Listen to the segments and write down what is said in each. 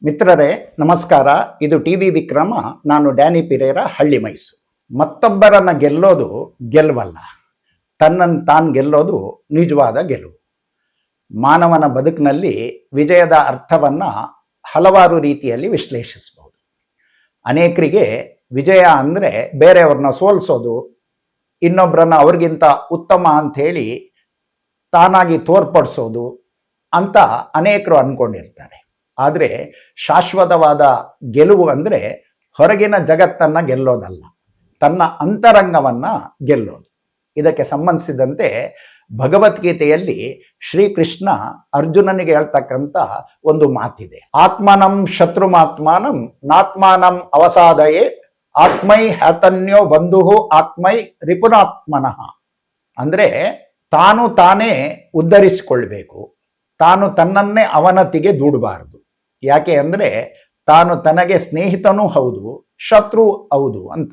ಮಿತ್ರರೇ ನಮಸ್ಕಾರ. ಇದು ಟಿವಿ ವಿಕ್ರಮ. ನಾನು ಡ್ಯಾನಿ ಪಿರೇರ, ಹಳ್ಳಿ ಮೈಸೂರು. ಮತ್ತೊಬ್ಬರನ್ನ ಗೆಲ್ಲೋದು ಗೆಲುವಲ್ಲ, ತನ್ನನ್ನು ತಾನು ಗೆಲ್ಲೋದು ನಿಜವಾದ ಗೆಲುವು. ಮಾನವನ ಬದುಕಿನಲ್ಲಿ ವಿಜಯದ ಅರ್ಥವನ್ನ ಹಲವಾರು ರೀತಿಯಲ್ಲಿ ವಿಶ್ಲೇಷಿಸಬಹುದು. ಅನೇಕರಿಗೆ ವಿಜಯ ಅಂದರೆ ಬೇರೆಯವ್ರನ್ನ ಸೋಲಿಸೋದು, ಇನ್ನೊಬ್ಬರನ್ನ ಅವ್ರಿಗಿಂತ ಉತ್ತಮ ಅಂಥೇಳಿ ತಾನಾಗಿ ತೋರ್ಪಡಿಸೋದು ಅಂತ ಅನೇಕರು ಅಂದ್ಕೊಂಡಿರ್ತಾರೆ. ಆದರೆ ಶಾಶ್ವತವಾದ ಗೆಲುವು ಅಂದರೆ ಹೊರಗಿನ ಜಗತ್ತನ್ನು ಗೆಲ್ಲೋದಲ್ಲ, ತನ್ನ ಅಂತರಂಗವನ್ನ ಗೆಲ್ಲೋದು. ಇದಕ್ಕೆ ಸಂಬಂಧಿಸಿದಂತೆ ಭಗವದ್ಗೀತೆಯಲ್ಲಿ ಶ್ರೀಕೃಷ್ಣ ಅರ್ಜುನನಿಗೆ ಹೇಳ್ತಕ್ಕಂಥ ಒಂದು ಮಾತಿದೆ. ಆತ್ಮನಂ ಶತ್ರುಮಾತ್ಮಾನಂ ನಾತ್ಮಾನಂ ಅವಸಾದಯೇ ಆತ್ಮೈ ಹತನ್ಯೋ ಬಂಧು ಆತ್ಮೈ ರಿಪುನಾತ್ಮನಃ. ಅಂದರೆ ತಾನು ತಾನೇ ಉದ್ಧರಿಸಿಕೊಳ್ಬೇಕು, ತಾನು ತನ್ನನ್ನೇ ಅವನತಿಗೆ ದೂಡಬಾರದು. ಯಾಕೆ ಅಂದರೆ ತಾನು ತನಗೆ ಸ್ನೇಹಿತನೂ ಹೌದು, ಶತ್ರು ಹೌದು ಅಂತ.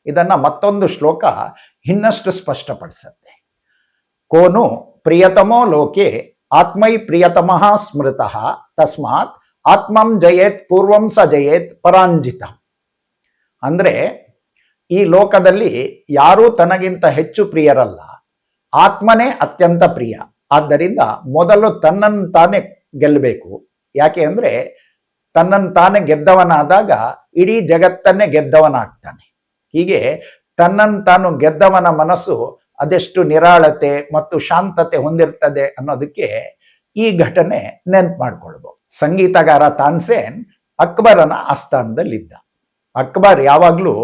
ಇದನ್ನ ಮತ್ತೊಂದು ಶ್ಲೋಕ ಇನ್ನಷ್ಟು ಸ್ಪಷ್ಟಪಡಿಸುತ್ತೆ. ಕೋನು ಪ್ರಿಯತಮೋ ಲೋಕೆ ಆತ್ಮೈ ಪ್ರಿಯತಮಃ ಸ್ಮೃತಃ ತಸ್ಮಾತ್ ಆತ್ಮಂ ಜಯೇತ್ ಪೂರ್ವಂ ಸ ಜಯೇತ್ ಪರಾಂಜಿತ. ಅಂದ್ರೆ ಈ ಲೋಕದಲ್ಲಿ ಯಾರೂ ತನಗಿಂತ ಹೆಚ್ಚು ಪ್ರಿಯರಲ್ಲ, ಆತ್ಮನೇ ಅತ್ಯಂತ ಪ್ರಿಯ. ಆದ್ದರಿಂದ ಮೊದಲು ತನ್ನನ್ನು ತಾನೇ ಗೆಲ್ಲಬೇಕು. ಯಾಕೆ ಅಂದರೆ ತನ್ನನ್ನು ತಾನೇ ಗೆದ್ದವನಾದಾಗ ಇಡೀ ಜಗತ್ತನ್ನೇ ಗೆದ್ದವನಾಗ್ತಾನೆ. ಹೀಗೆ ತನ್ನನ್ನು ತಾನು ಗೆದ್ದವನ ಮನಸ್ಸು ಅದೆಷ್ಟು ನಿರಾಳತೆ ಮತ್ತು ಶಾಂತತೆ ಹೊಂದಿರ್ತದೆ ಅನ್ನೋದಕ್ಕೆ ಈ ಘಟನೆ ನೆನ್ಪು ಮಾಡ್ಕೊಳ್ಬಹುದು. ಸಂಗೀತಗಾರ ತಾನ್ಸೇನ್ ಅಕ್ಬರನ ಆಸ್ಥಾನದಲ್ಲಿದ್ದ. ಅಕ್ಬರ್ ಯಾವಾಗಲೂ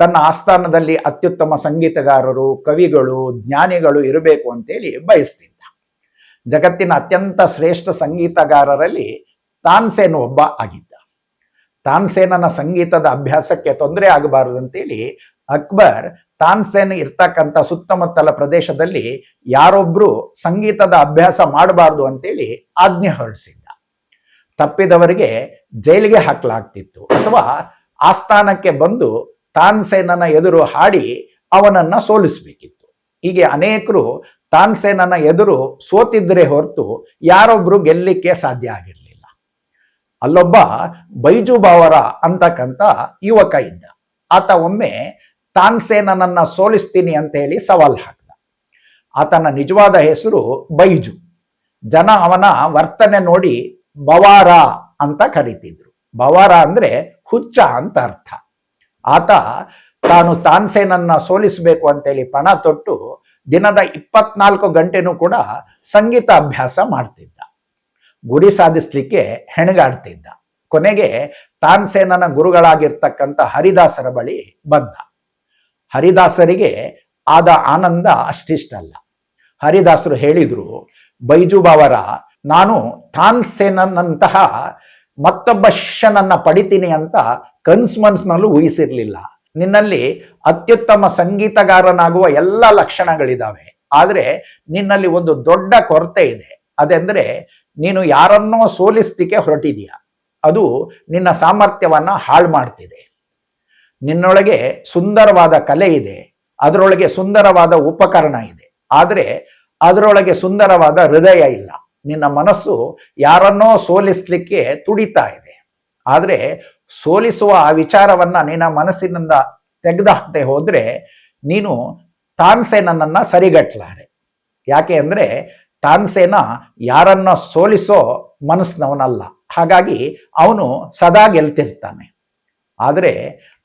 ತನ್ನ ಆಸ್ಥಾನದಲ್ಲಿ ಅತ್ಯುತ್ತಮ ಸಂಗೀತಗಾರರು, ಕವಿಗಳು, ಜ್ಞಾನಿಗಳು ಇರಬೇಕು ಅಂತೇಳಿ ಬಯಸ್ತಿದ್ದ. ಜಗತ್ತಿನ ಅತ್ಯಂತ ಶ್ರೇಷ್ಠ ಸಂಗೀತಗಾರರಲ್ಲಿ ತಾನ್ಸೇನ್ ಒಬ್ಬ ಆಗಿದ್ದ. ತಾನ್ಸೇನನ ಸಂಗೀತದ ಅಭ್ಯಾಸಕ್ಕೆ ತೊಂದರೆ ಆಗಬಾರದು ಅಂತೇಳಿ ಅಕ್ಬರ್ ತಾನ್ಸೇನ್ ಇರ್ತಕ್ಕಂಥ ಸುತ್ತಮುತ್ತಲ ಪ್ರದೇಶದಲ್ಲಿ ಯಾರೊಬ್ರು ಸಂಗೀತದ ಅಭ್ಯಾಸ ಮಾಡಬಾರ್ದು ಅಂತೇಳಿ ಆಜ್ಞೆ ಹೊರಡಿಸಿದ್ದ. ತಪ್ಪಿದವರಿಗೆ ಜೈಲಿಗೆ ಹಾಕಲಾಗ್ತಿತ್ತು, ಅಥವಾ ಆಸ್ಥಾನಕ್ಕೆ ಬಂದು ತಾನ್ಸೇನನ ಎದುರು ಹಾಡಿ ಅವನನ್ನ ಸೋಲಿಸಬೇಕಿತ್ತು. ಹೀಗೆ ಅನೇಕರು ತಾನ್ಸೇನನ ಎದುರು ಸೋತಿದ್ರೆ ಹೊರತು ಯಾರೊಬ್ರು ಗೆಲ್ಲಿಕ್ಕೆ ಸಾಧ್ಯ ಆಗಿರಲಿಲ್ಲ. ಅಲ್ಲೊಬ್ಬ ಬೈಜು ಬಾವರ ಅಂತಕ್ಕಂಥ ಯುವಕ ಇದ್ದ. ಆತ ಒಮ್ಮೆ ತಾನ್ಸೇನನನ್ನ ಸೋಲಿಸ್ತೀನಿ ಅಂತ ಹೇಳಿ ಸವಾಲ್ ಹಾಕ್ದ. ಆತನ ನಿಜವಾದ ಹೆಸರು ಬೈಜು. ಜನ ಅವನ ವರ್ತನೆ ನೋಡಿ ಬವಾರ ಅಂತ ಕರೀತಿದ್ರು. ಬವಾರ ಅಂದ್ರೆ ಹುಚ್ಚ ಅಂತ ಅರ್ಥ. ಆತ ತಾನು ತಾನ್ಸೇನನ್ನ ಸೋಲಿಸಬೇಕು ಅಂತೇಳಿ ಪಣ ತೊಟ್ಟು ದಿನದ 24 ಗಂಟೆನೂ ಕೂಡ ಸಂಗೀತ ಅಭ್ಯಾಸ ಮಾಡ್ತಿದ್ದ. ಗುರಿ ಸಾಧಿಸ್ಲಿಕ್ಕೆ ಹೆಣಗಾಡ್ತಿದ್ದ. ಕೊನೆಗೆ ತಾನ್ಸೇನನ ಗುರುಗಳಾಗಿರ್ತಕ್ಕಂಥ ಹರಿದಾಸರ ಬಳಿ ಬಂದ. ಹರಿದಾಸರಿಗೆ ಆದ ಆನಂದ ಅಷ್ಟಿಷ್ಟಲ್ಲ. ಹರಿದಾಸರು ಹೇಳಿದ್ರು, ಬೈಜು ಬಾವರ, ನಾನು ತಾನ್ಸೇನಂತಹ ಮತ್ತೊಬ್ಬ ಶಿಷ್ಯನನ್ನ ಪಡಿತೀನಿ ಅಂತ ಕನ್ಸ್ಮನ್ಸ್ನಲ್ಲೂ ಊಹಿಸಿರ್ಲಿಲ್ಲ. ನಿನ್ನಲ್ಲಿ ಅತ್ಯುತ್ತಮ ಸಂಗೀತಗಾರನಾಗುವ ಎಲ್ಲ ಲಕ್ಷಣಗಳಿದಾವೆ, ಆದರೆ ನಿನ್ನಲ್ಲಿ ಒಂದು ದೊಡ್ಡ ಕೊರತೆ ಇದೆ. ಅದೆಂದ್ರೆ ನೀನು ಯಾರನ್ನೋ ಸೋಲಿಸ್ಲಿಕ್ಕೆ ಹೊರಟಿದೀಯ. ಅದು ನಿನ್ನ ಸಾಮರ್ಥ್ಯವನ್ನ ಹಾಳು ಮಾಡ್ತಿದೆ. ನಿನ್ನೊಳಗೆ ಸುಂದರವಾದ ಕಲೆ ಇದೆ, ಅದರೊಳಗೆ ಸುಂದರವಾದ ಉಪಕರಣ ಇದೆ, ಆದರೆ ಅದರೊಳಗೆ ಸುಂದರವಾದ ಹೃದಯ ಇಲ್ಲ. ನಿನ್ನ ಮನಸ್ಸು ಯಾರನ್ನೋ ಸೋಲಿಸ್ಲಿಕ್ಕೆ ತುಡಿತಾ ಇದೆ. ಆದರೆ ಸೋಲಿಸುವ ಆ ವಿಚಾರವನ್ನ ನಿನ್ನ ಮನಸ್ಸಿನಿಂದ ತೆಗೆದಾಕದೆ ಹೋದ್ರೆ ನೀನು ತಾನ್ಸೇನನ್ನ ಸರಿಗಟ್ಟಲಾರೆ. ಯಾಕೆ ಅಂದ್ರೆ ತಾನ್ಸೇನ ಯಾರನ್ನ ಸೋಲಿಸೋ ಮನಸ್ಸಿನವನಲ್ಲ, ಹಾಗಾಗಿ ಅವನು ಸದಾ ಗೆಲ್ತಿರ್ತಾನೆ. ಆದರೆ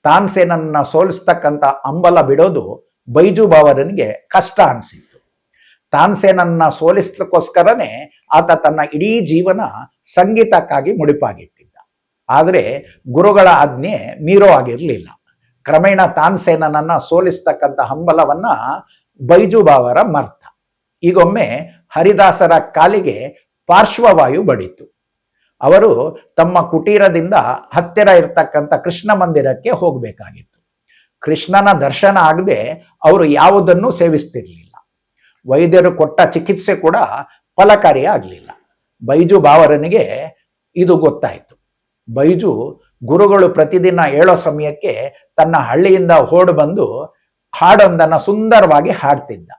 ತಾನ್ಸೇನನ್ನ ಸೋಲಿಸ್ತಕ್ಕಂಥ ಅಂಬಲ ಬಿಡೋದು ಬೈಜು ಬಾವರನಿಗೆ ಕಷ್ಟ ಅನಿಸಿತ್ತು. ತಾನ್ಸೇನನ್ನ ಸೋಲಿಸ್ಲಿಕ್ಕೋಸ್ಕರನೇ ಆತ ತನ್ನ ಇಡೀ ಜೀವನ ಸಂಗೀತಕ್ಕಾಗಿ ಮುಡಿಪಾಗಿಟ್ಟಿದ್ದ. ಆದರೆ ಗುರುಗಳ ಆಜ್ಞೆ ಮೀರೋ ಆಗಿರಲಿಲ್ಲ. ಕ್ರಮೇಣ ತಾನ್ಸೇನನ್ನ ಸೋಲಿಸ್ತಕ್ಕಂಥ ಹಂಬಲವನ್ನ ಬೈಜು ಬಾವರ ಮರ್ತ. ಈಗೊಮ್ಮೆ ಹರಿದಾಸರ ಕಾಲಿಗೆ ಪಾರ್ಶ್ವವಾಯು ಬಡಿತು. ಅವರು ತಮ್ಮ ಕುಟೀರದಿಂದ ಹತ್ತಿರ ಇರ್ತಕ್ಕಂಥ ಕೃಷ್ಣ ಮಂದಿರಕ್ಕೆ ಹೋಗಬೇಕಾಗಿತ್ತು. ಕೃಷ್ಣನ ದರ್ಶನ ಆಗದೆ ಅವರು ಯಾವುದನ್ನು ಸೇವಿಸ್ತಿರ್ಲಿಲ್ಲ. ವೈದ್ಯರು ಕೊಟ್ಟ ಚಿಕಿತ್ಸೆ ಕೂಡ ಫಲಕಾರಿ ಆಗಲಿಲ್ಲ. ಬೈಜು ಬಾವರನಿಗೆ ಇದು ಗೊತ್ತಾಯಿತು. ಬೈಜು ಗುರುಗಳು ಪ್ರತಿದಿನ ಹೇಳೋ ಸಮಯಕ್ಕೆ ತನ್ನ ಹಳ್ಳಿಯಿಂದ ಓಡ್ ಬಂದು ಹಾಡೊಂದನ್ನು ಸುಂದರವಾಗಿ ಹಾಡ್ತಿದ್ದ.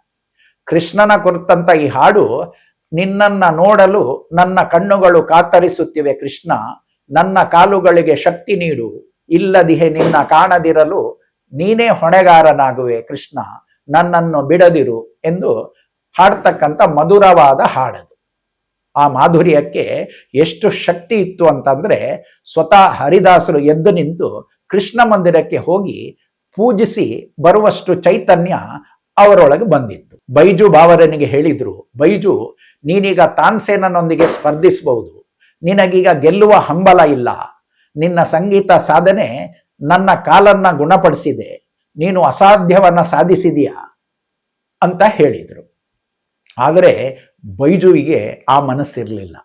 ಕೃಷ್ಣನ ಕುರಿತಂತ ಈ ಹಾಡು ನಿನ್ನನ್ನ ನೋಡಲು ನನ್ನ ಕಣ್ಣುಗಳು ಕಾತರಿಸುತ್ತಿವೆ ಕೃಷ್ಣ, ನನ್ನ ಕಾಲುಗಳಿಗೆ ಶಕ್ತಿ ನೀಡು, ಇಲ್ಲದಿಹೆ ನಿನ್ನ ಕಾಣದಿರಲು ನೀನೇ ಹೊಣೆಗಾರನಾಗುವೆ ಕೃಷ್ಣ, ನನ್ನನ್ನು ಬಿಡದಿರು ಎಂದು ಹಾಡ್ತಕ್ಕಂಥ ಮಧುರವಾದ ಹಾಡದು. ಆ ಮಾಧುರ್ಯಕ್ಕೆ ಎಷ್ಟು ಶಕ್ತಿ ಇತ್ತು ಅಂತಂದ್ರೆ ಸ್ವತಃ ಹರಿದಾಸರು ಎದ್ದು ನಿಂತು ಕೃಷ್ಣ ಮಂದಿರಕ್ಕೆ ಹೋಗಿ ಪೂಜಿಸಿ ಬರುವಷ್ಟು ಚೈತನ್ಯ ಅವರೊಳಗೆ ಬಂದಿತ್ತು. ಬೈಜು ಬಾವರನಿಗೆ ಹೇಳಿದ್ರು, ಬೈಜು ನೀನೀಗ ತಾನ್ಸೇನನೊಂದಿಗೆ ಸ್ಪರ್ಧಿಸಬಹುದು, ನಿನಗೀಗ ಗೆಲ್ಲುವ ಹಂಬಲ ಇಲ್ಲ, ನಿನ್ನ ಸಂಗೀತ ಸಾಧನೆ ನನ್ನ ಕಾಲನ್ನ ಗುಣಪಡಿಸಿದೆ, ನೀನು ಅಸಾಧ್ಯವನ್ನ ಸಾಧಿಸಿದೀಯಾ ಅಂತ ಹೇಳಿದ್ರು. ಆದರೆ ಬೈಜುವಿಗೆ ಆ ಮನಸ್ಸಿರಲಿಲ್ಲ.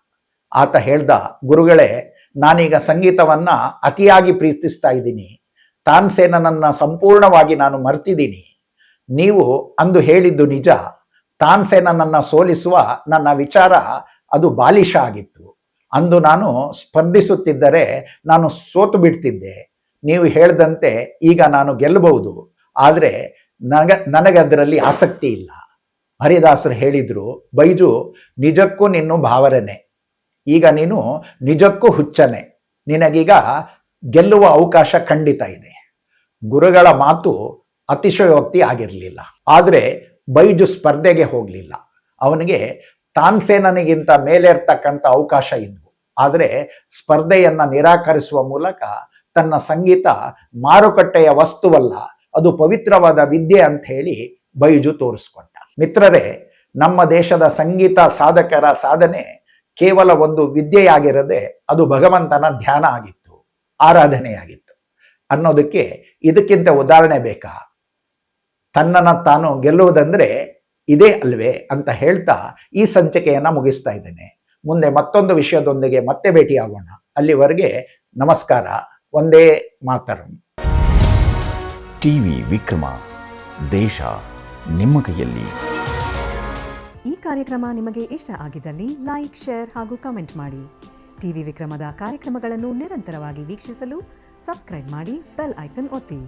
ಆತ ಹೇಳ್ದ, ಗುರುಗಳೇ, ನಾನೀಗ ಸಂಗೀತವನ್ನ ಅತಿಯಾಗಿ ಪ್ರೀತಿಸ್ತಾ ಇದ್ದೀನಿ, ತಾನ್ಸೇನನನ್ನ ಸಂಪೂರ್ಣವಾಗಿ ನಾನು ಮರ್ತಿದ್ದೀನಿ. ನೀವು ಅಂದು ಹೇಳಿದ್ದು ನಿಜ, ತಾನ್ಸೇನನನ್ನ ಸೋಲಿಸುವ ನನ್ನ ವಿಚಾರ ಅದು ಬಾಲಿಶ ಆಗಿತ್ತು. ಅಂದು ನಾನು ಸ್ಪರ್ಧಿಸುತ್ತಿದ್ದರೆ ನಾನು ಸೋತು ಬಿಡ್ತಿದ್ದೆ. ನೀವು ಹೇಳ್ದಂತೆ ಈಗ ನಾನು ಗೆಲ್ಲಬಹುದು, ಆದರೆ ನನಗದರಲ್ಲಿ ಆಸಕ್ತಿ ಇಲ್ಲ. ಹರಿದಾಸರು ಹೇಳಿದ್ರು, ಬೈಜು ನಿಜಕ್ಕೂ ನೀನು ಭಾವರನೆ, ಈಗ ನೀನು ನಿಜಕ್ಕೂ ಹುಚ್ಚನೆ, ನಿನಗೀಗ ಗೆಲ್ಲುವ ಅವಕಾಶ ಖಂಡಿತ ಇದೆ. ಗುರುಗಳ ಮಾತು ಅತಿಶಯೋಕ್ತಿ ಆಗಿರಲಿಲ್ಲ. ಆದರೆ ಬೈಜು ಸ್ಪರ್ಧೆಗೆ ಹೋಗಲಿಲ್ಲ. ಅವನಿಗೆ ತಾನ್ಸೇನನಿಗಿಂತ ಮೇಲೆ ಇರ್ತಕ್ಕಂಥ ಅವಕಾಶ ಇದ್ವು. ಆದರೆ ಸ್ಪರ್ಧೆಯನ್ನ ನಿರಾಕರಿಸುವ ಮೂಲಕ ತನ್ನ ಸಂಗೀತ ಮಾರುಕಟ್ಟೆಯ ವಸ್ತುವಲ್ಲ, ಅದು ಪವಿತ್ರವಾದ ವಿದ್ಯೆ ಅಂತ ಹೇಳಿ ಬೈಜು ತೋರಿಸ್ಕೊಂಡ. ಮಿತ್ರರೇ, ನಮ್ಮ ದೇಶದ ಸಂಗೀತ ಸಾಧಕರ ಸಾಧನೆ ಕೇವಲ ಒಂದು ವಿದ್ಯೆಯಾಗಿರದೆ ಅದು ಭಗವಂತನ ಧ್ಯಾನ ಆಗಿತ್ತು, ಆರಾಧನೆಯಾಗಿತ್ತು ಅನ್ನೋದಕ್ಕೆ ಇದಕ್ಕಿಂತ ಉದಾಹರಣೆ ಬೇಕಾ? ತನ್ನನ್ನು ತಾನು ಗೆಲ್ಲುವುದಂದ್ರೆ ಇದೇ ಅಲ್ವೇ ಅಂತ ಹೇಳ್ತಾ ಈ ಸಂಚಿಕೆಯನ್ನ ಮುಗಿಸ್ತಾ ಇದ್ದೇನೆ. ಮುಂದೆ ಮತ್ತೊಂದು ವಿಷಯದೊಂದಿಗೆ ಮತ್ತೆ ಭೇಟಿಯಾಗೋಣ. ಅಲ್ಲಿವರೆಗೆ ನಮಸ್ಕಾರ. ಒಂದೇ ಮಾತರಂ. ಟಿವಿ ವಿಕ್ರಮ, ದೇಶ ನಿಮ್ಮ ಕೈಯಲ್ಲಿ. ಈ ಕಾರ್ಯಕ್ರಮ ನಿಮಗೆ ಇಷ್ಟ ಆಗಿದ್ದಲ್ಲಿ ಲೈಕ್, ಶೇರ್ ಹಾಗೂ ಕಮೆಂಟ್ ಮಾಡಿ. ಟಿವಿ ವಿಕ್ರಮದ ಕಾರ್ಯಕ್ರಮಗಳನ್ನು ನಿರಂತರವಾಗಿ ವೀಕ್ಷಿಸಲು ಸಬ್ಸ್ಕ್ರೈಬ್ ಮಾಡಿ, ಬೆಲ್ ಐಕನ್ ಒತ್ತಿ.